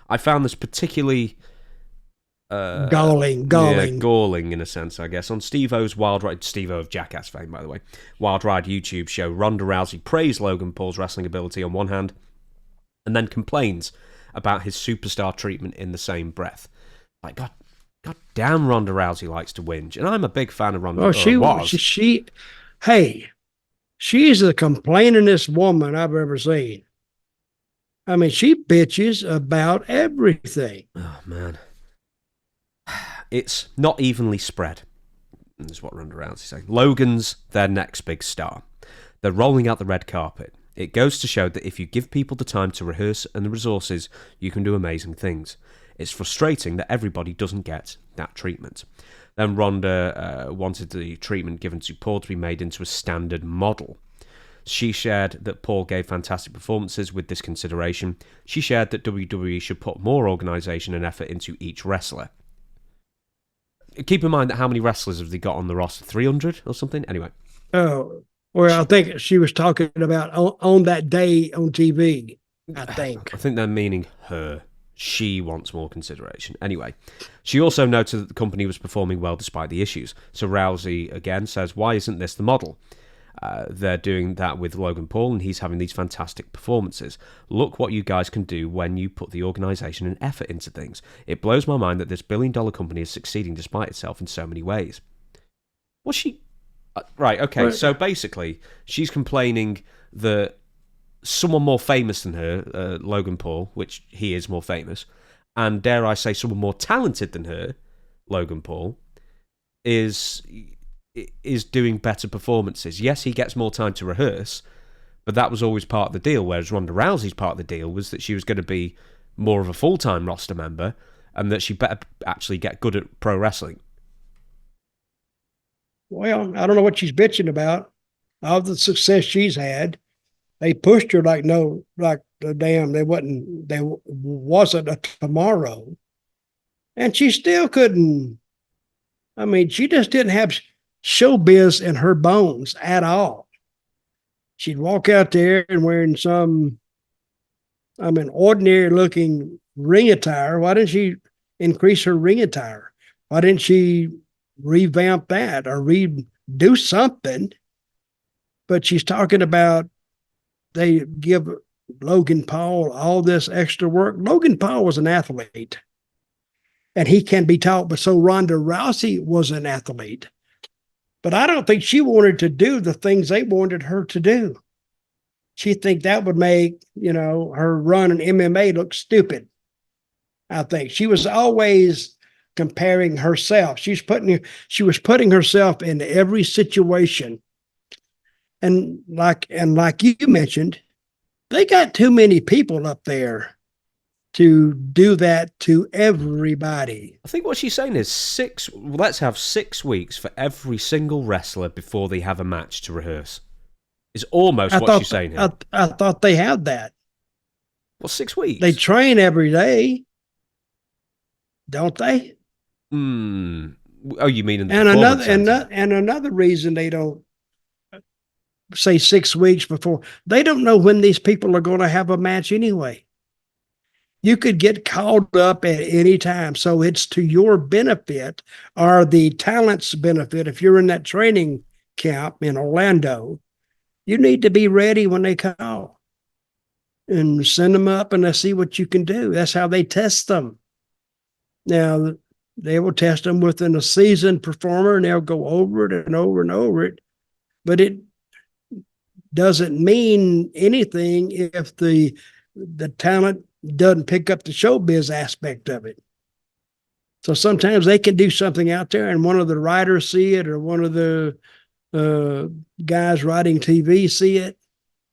I found this particularly Galling. yeah, galling in a sense, I guess. On Steve-O's Wild Ride, Steve-O of Jackass fame, by the way, Wild Ride YouTube show, Ronda Rousey praised Logan Paul's wrestling ability on one hand, and then complains about his superstar treatment in the same breath. Like, God damn, Ronda Rousey likes to whinge, and I'm a big fan of Ronda, Well, or was. hey, she's the complainingest woman I've ever seen. I mean, she bitches about everything. Oh man, it's not evenly spread. Is what Ronda Rousey's saying. Logan's their next big star. They're rolling out the red carpet. It goes to show that if you give people the time to rehearse and the resources, you can do amazing things. It's frustrating that everybody doesn't get that treatment. Then Ronda wanted the treatment given to Paul to be made into a standard model. She shared that Paul gave fantastic performances with this consideration. She shared that WWE should put more organisation and effort into each wrestler. Keep in mind that how many wrestlers have they got on the roster? 300 or something? Anyway. Oh, well, I think she was talking about on that day on TV, I think. I think they're meaning her. She wants more consideration. Anyway, she also noted that the company was performing well despite the issues. So Rousey, again, says, why isn't this the model? They're doing that with Logan Paul, and he's having these fantastic performances. Look what you guys can do when you put the organisation and effort into things. It blows my mind that this billion-dollar company is succeeding despite itself in so many ways. Was she... right, okay, Right. so basically, she's complaining that someone more famous than her, Logan Paul, which he is more famous, and dare I say someone more talented than her, Logan Paul, is doing better performances. Yes, he gets more time to rehearse, but that was always part of the deal, whereas Ronda Rousey's part of the deal was that she was going to be more of a full-time roster member and that she better actually get good at pro wrestling. Well, I don't know what she's bitching about. All the success she's had, they pushed her like the damn they wasn't a tomorrow, and she still couldn't. I mean, she just didn't have showbiz in her bones at all. She'd walk out there and wearing ordinary looking ring attire. Why didn't she increase her ring attire? Why didn't she revamp that or do something? But she's talking about they give Logan Paul all this extra work. Logan Paul was an athlete and he can be taught, but so Ronda Rousey was an athlete. But I don't think she wanted to do the things they wanted her to do. She think that would make, her run in MMA look stupid. I think she was always comparing herself. She was putting herself in every situation. And like you mentioned, they got too many people up there to do that to everybody. I think what she's saying is let's have 6 weeks for every single wrestler before they have a match to rehearse. Is almost what she's saying here. I thought they had that. Well, 6 weeks? They train every day, don't they? Oh, you mean in the and performance another reason they don't say 6 weeks before. They don't know when these people are going to have a match anyway. You could get called up at any time. So it's to your benefit or the talent's benefit. If you're in that training camp in Orlando, you need to be ready when they call and send them up and let's see what you can do. That's how they test them. Now, they will test them within a seasoned performer and they'll go over it and over and over it. But it doesn't mean anything if the talent doesn't pick up the showbiz aspect of it. So sometimes they can do something out there and one of the writers see it or one of the guys writing TV see it.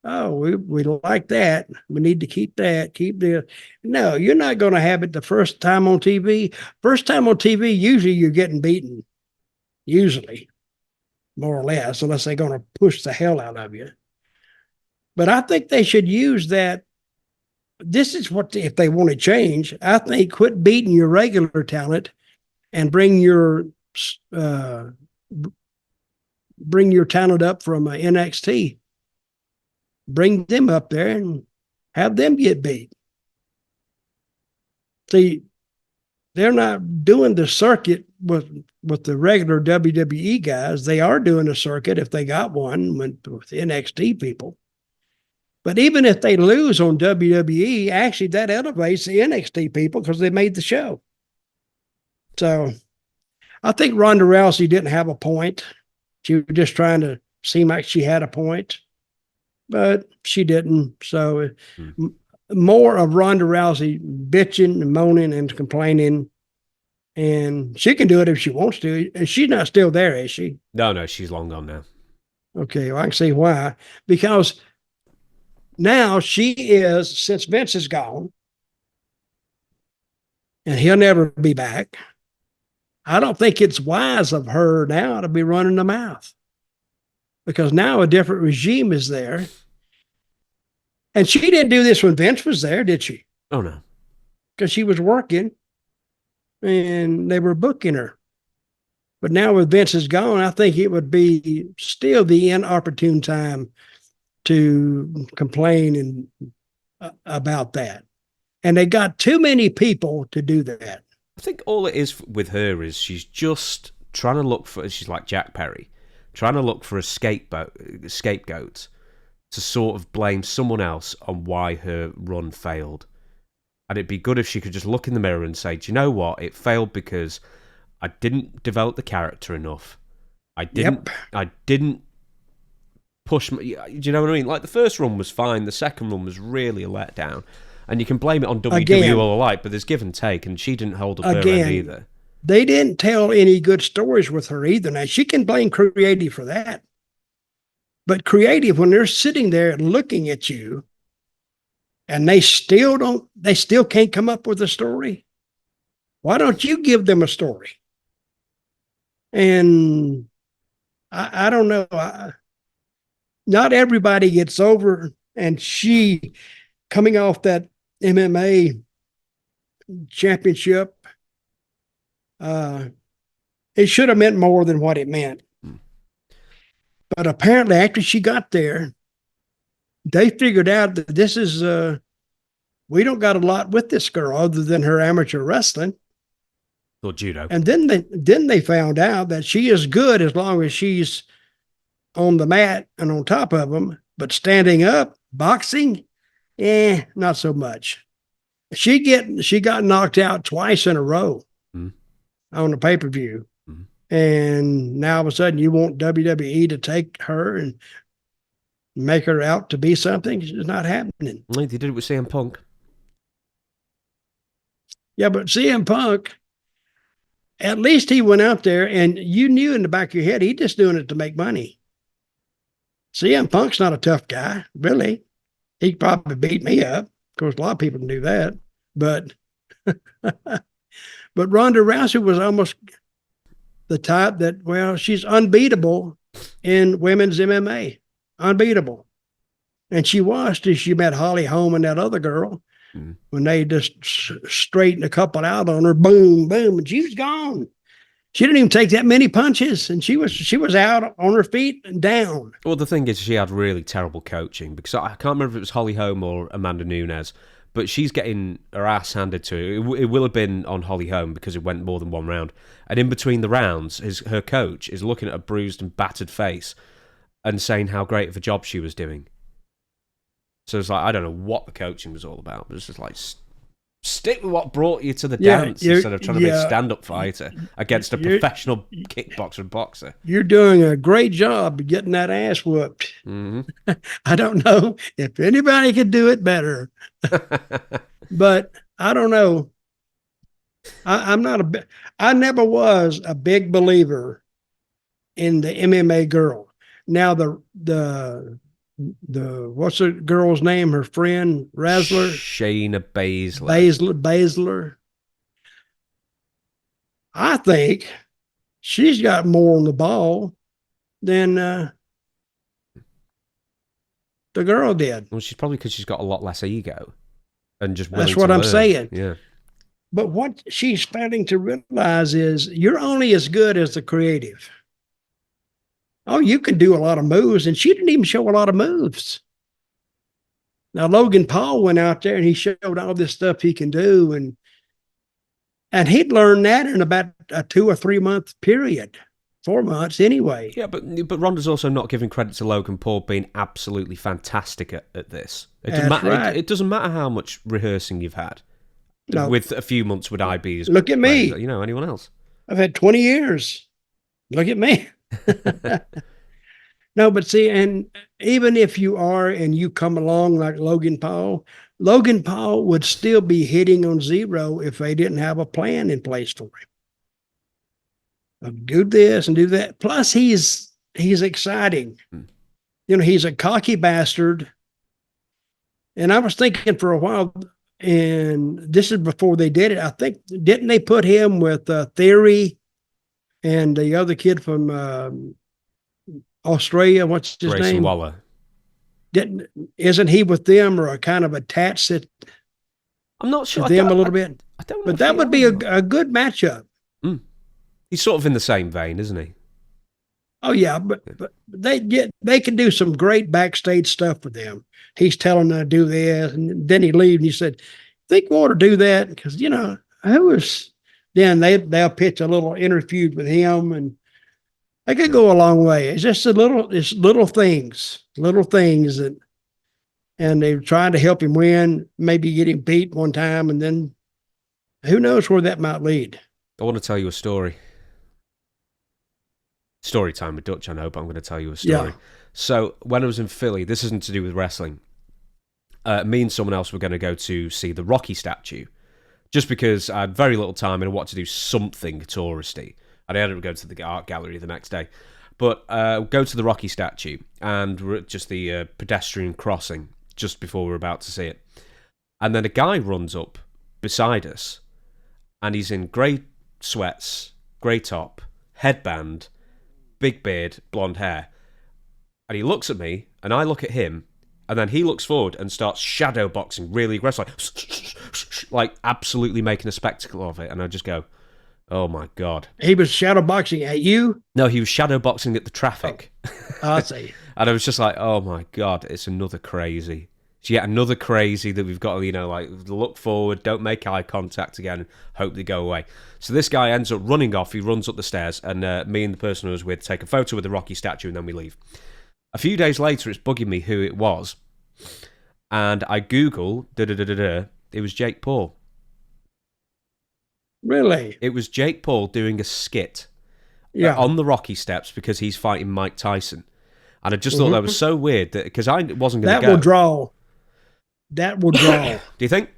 Oh, we like that. We need to keep that. No, you're not going to have it the first time on TV. First time on TV, usually you're getting beaten. Usually, more or less, unless they're going to push the hell out of you. But I think they should use that. This is what, if they want to change, I think quit beating your regular talent and bring your talent up from NXT. Bring them up there and have them get beat. See, they're not doing the circuit with the regular WWE guys. They are doing a circuit if they got one with NXT people. But even if they lose on WWE, actually that elevates the NXT people because they made the show. So I think Ronda Rousey didn't have a point. She was just trying to seem like she had a point, but she didn't. So more of Ronda Rousey bitching and moaning and complaining. And she can do it if she wants to. She's not still there, is she? No, she's long gone now. Okay, well, I can see why. Because now she is, since Vince is gone, and he'll never be back, I don't think it's wise of her now to be running the mouth. Because now a different regime is there. And she didn't do this when Vince was there, did she? Oh, no. Because she was working and they were booking her. But now with Vince is gone, I think it would be still the inopportune time to complain about that. And they got too many people to do that. I think all it is with her is she's just trying to look for, she's like Jack Perry, trying to look for a scapegoat to sort of blame someone else on why her run failed. And it'd be good if she could just look in the mirror and say, do you know what? It failed because I didn't develop the character enough. I didn't push do you know what I mean? Like the first run was fine. The second run was really a letdown. And you can blame it on WWE all alike, but there's give and take, and she didn't hold up her end either. They didn't tell any good stories with her either. Now, she can blame creative for that. But creative, when they're sitting there looking at you, and they still can't come up with a story, why don't you give them a story? And I don't know. Not everybody gets over, and she, coming off that MMA championship, it should have meant more than what it meant. But apparently after she got there, they figured out that this is, we don't got a lot with this girl other than her amateur wrestling. Or judo. And then they found out that she is good as long as she's on the mat and on top of them, but standing up, boxing, not so much. She got knocked out twice in a row on the pay-per-view. And now all of a sudden you want WWE to take her and make her out to be something? It's not happening. They did it with CM Punk. Yeah, but CM Punk, at least he went out there and you knew in the back of your head, he's just doing it to make money. CM Punk's not a tough guy, really. He probably beat me up. Of course, a lot of people can do that. But Ronda Rousey was almost the type that, well, she's unbeatable in women's MMA. Unbeatable. And she was till she met Holly Holm and that other girl. When they just straightened a couple out on her, boom, boom, and she was gone. She didn't even take that many punches, and she was out on her feet and down. Well, the thing is, she had really terrible coaching, because I can't remember if it was Holly Holm or Amanda Nunes, but she's getting her ass handed to her. It will have been on Holly Holm because it went more than one round. And in between the rounds, her coach is looking at a bruised and battered face and saying how great of a job she was doing. So it's like, I don't know what the coaching was all about, but it's just like, stick with what brought you to the dance instead of trying to be a stand-up fighter against a professional kickboxer and boxer. You're doing a great job getting that ass whooped. I don't know if anybody could do it better. But I don't know. I never was a big believer in the MMA girl. Now the what's the girl's name? Her friend Razzler? Shayna Baszler. Baszler. I think she's got more on the ball than the girl did. Well, she's probably because she's got a lot less ego and just that's what I'm saying. Yeah. But what she's failing to realize is you're only as good as the creative. Oh, you can do a lot of moves, and she didn't even show a lot of moves. Now, Logan Paul went out there and he showed all this stuff he can do, and And he'd learn that in about a 2 or 3 month period, 4 months anyway. Yeah, but Ronda's also not giving credit to Logan Paul being absolutely fantastic at this. It doesn't That's matter. right. It doesn't matter how much rehearsing you've had. No. With a few months would I be as Look at me. as, anyone else? I've had 20 years. Look at me. No, but see, and even if you are and you come along like Logan Paul would still be hitting on zero if they didn't have a plan in place for him. Do this and do that. Plus, he's exciting. He's a cocky bastard. And I was thinking for a while, and this is before they did it. I think, didn't they put him with Theory and the other kid from Australia? What's his Grayson name? Waller. Isn't he with them or kind of attached to I'm not sure. them a little bit? I don't know. But that would be a good matchup. He's sort of in the same vein, isn't he? Oh yeah, but they can do some great backstage stuff with them. He's telling them to do this, and then he leaves and he said, "Think we ought to do that?" Because who is? Then they'll pitch a little interview with him, and they could go a long way. It's just little things that, and they're trying to help him win, maybe get him beat one time, and then who knows where that might lead. I want to tell you a story. Story time with Dutch, I know, but I'm going to tell you a story. Yeah. So when I was in Philly, this isn't to do with wrestling. Me and someone else were going to go to see the Rocky statue, just because I had very little time and I wanted to do something touristy. And I ended up going to the art gallery the next day. But go to the Rocky statue, and we're at just the pedestrian crossing just before we were about to see it. And then a guy runs up beside us, and he's in grey sweats, grey top, headband, big beard, blonde hair. And he looks at me, and I look at him, and then he looks forward and starts shadow boxing really aggressive, like absolutely making a spectacle of it. And I just go, oh my God. He was shadow boxing at you? No, he was shadow boxing at the traffic. Oh, I see. And I was just like, oh my God, it's another crazy. It's yet another crazy that we've got to, like, look forward, don't make eye contact again, hope they go away. So this guy ends up running off, he runs up the stairs, and me and the person I was with take a photo with the Rocky statue, and then we leave. A few days later, it's bugging me who it was, and I Google, it was Jake Paul. Really? It was Jake Paul doing a skit Yeah. on the Rocky steps because he's fighting Mike Tyson. And I just thought that was so weird that because I wasn't going to go. That will draw. That will draw. Do you think?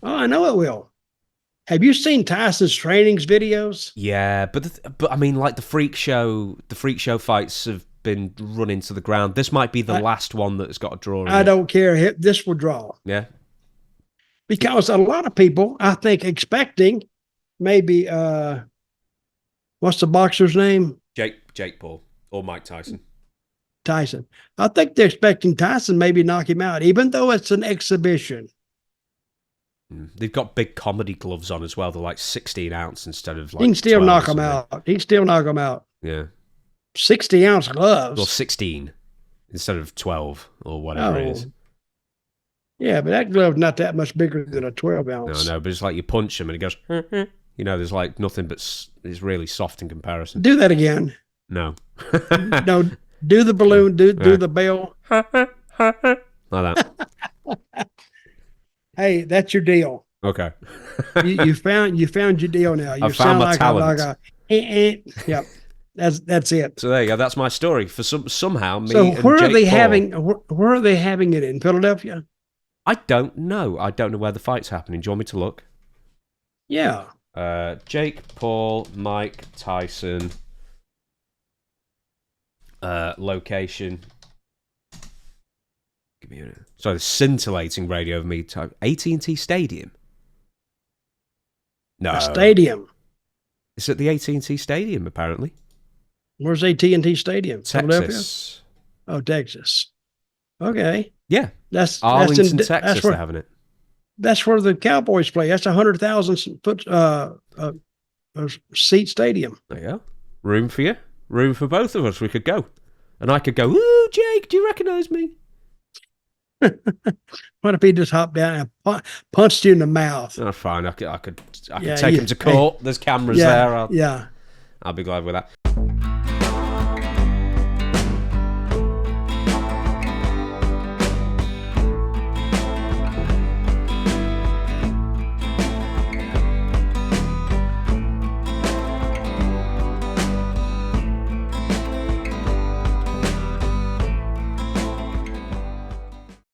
Oh, I know it will. Have you seen Tyson's trainings videos? Yeah, but I mean, like the freak show fights have been run into the ground. This might be the last one that's got a draw. I don't care. This will draw. Yeah. Because a lot of people, I think, expecting maybe what's the boxer's name? Jake Paul or Mike Tyson. Tyson. I think they're expecting Tyson maybe knock him out, even though it's an exhibition. They've got big comedy gloves on as well. They're like 16 ounce instead of like. He can still 12 knock or him something. out. He can still knock him out. Yeah. 60-ounce gloves. Well, 16 instead of 12 or whatever it is. Yeah, but that glove's not that much bigger than a 12-ounce. No, but it's like you punch him and he goes, there's like nothing but it's really soft in comparison. Do that again. No. No, do the balloon, do the bell. Like that. Hey, that's your deal. Okay. You found your deal now. You I found my talent. Yep. That's it. So there you go. That's my story. For somehow me. So and where Jake are they Paul, where are they having it in Philadelphia? I don't know. I don't know where the fight's happening. Do you want me to look? Yeah. Jake Paul, Mike Tyson. Location. Give me a. Sorry, the scintillating radio of me. AT&T Stadium. No. A stadium. It's at the AT&T Stadium, apparently. Where's AT&T Stadium? Texas. Oh, Texas. Okay. Yeah. That's Arlington, Texas, they're having it. That's where the Cowboys play. That's 100,000 foot seat stadium. There you go. Room for you. Room for both of us. We could go. And I could go, ooh, Jake, do you recognize me? What if he just hopped down and punched you in the mouth? Oh, fine. I could I can take him to court. There's cameras there. I'll be glad with that.